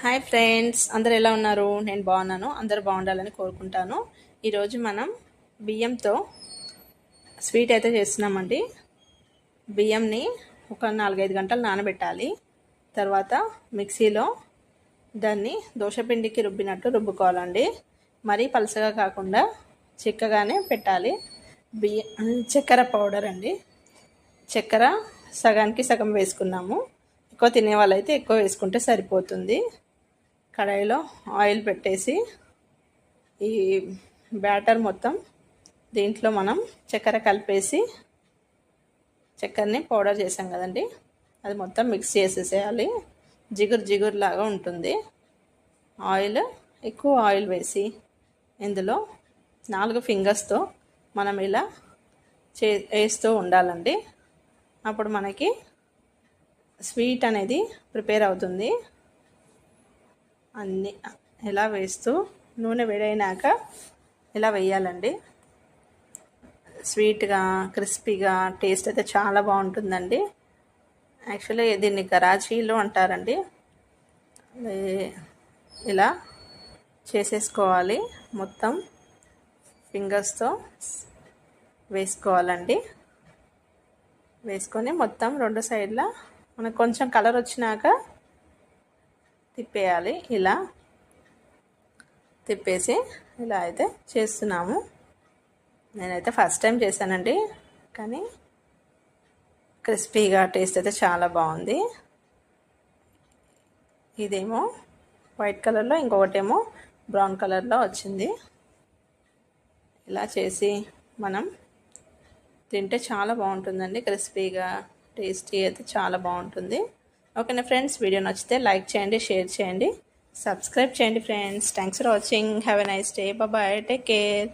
Hi friends, అందరు ఎలా ఉన్నారు? నేను బాగున్నాను. అందరు బాగుండాలని కోరుకుంటాను. ఈరోజు మనం బియ్యంతో స్వీట్ అయితే చేస్తున్నామండి. బియ్యంని ఒక 4-5 గంటలు నానబెట్టాలి. తర్వాత మిక్సీలో దాన్ని దోశపిండికి రుబ్బినట్టు రుబ్బుకోవాలండి. మరీ పలసగా కాకుండా చిక్కగానే పెట్టాలి. చక్కెర పౌడర్ అండి. చక్కెర సగానికి సగం వేసుకున్నాము. ఎక్కువ తినే వాళ్ళైతే ఎక్కువ వేసుకుంటే సరిపోతుంది. కడాయిలో ఆయిల్ పెట్టేసి ఈ బ్యాటర్ మొత్తం దీంట్లో మనం చక్కెర కలిపేసి, చక్కెరని పౌడర్ చేసాం కదండి, అది మొత్తం మిక్స్ చేసేసేయాలి. జిగురు లాగా ఉంటుంది. ఎక్కువ ఆయిల్ వేసి ఇందులో 4 ఫింగర్స్తో మనం ఇలా వేస్తూ ఉండాలండి. అప్పుడు మనకి స్వీట్ అనేది ప్రిపేర్ అవుతుంది. అన్నీ ఇలా వేస్తూ నూనె వేడైనాక ఇలా వేయాలండి. స్వీట్గా క్రిస్పీగా టేస్ట్ అయితే చాలా బాగుంటుందండి. యాక్చువల్లీ దీన్ని కరాచీలో అంటారండి. ఇలా చేసేసుకోవాలి. మొత్తం ఫింగర్స్తో వేసుకోవాలండి. వేసుకొని మొత్తం 2 సైడ్ల మనకు కొంచెం కలర్ వచ్చినాక తిప్పేయాలి. ఇలా తిప్పేసి ఇలా అయితే చేస్తున్నాము. నేనైతే ఫస్ట్ టైం చేశానండి, కానీ క్రిస్పీగా టేస్ట్ అయితే చాలా బాగుంది. ఇదేమో వైట్ కలర్లో, ఇంకొకటేమో బ్రౌన్ కలర్లో వచ్చింది. ఇలా చేసి మనం తింటే చాలా బాగుంటుందండి. క్రిస్పీగా టేస్టీ అయితే చాలా బాగుంటుంది. ఓకేనా ఫ్రెండ్స్, వీడియో నచ్చితే లైక్ చేయండి, షేర్ చేయండి, సబ్స్క్రైబ్ చేయండి friends. Thanks for watching. Have a nice day. Bye. Take care.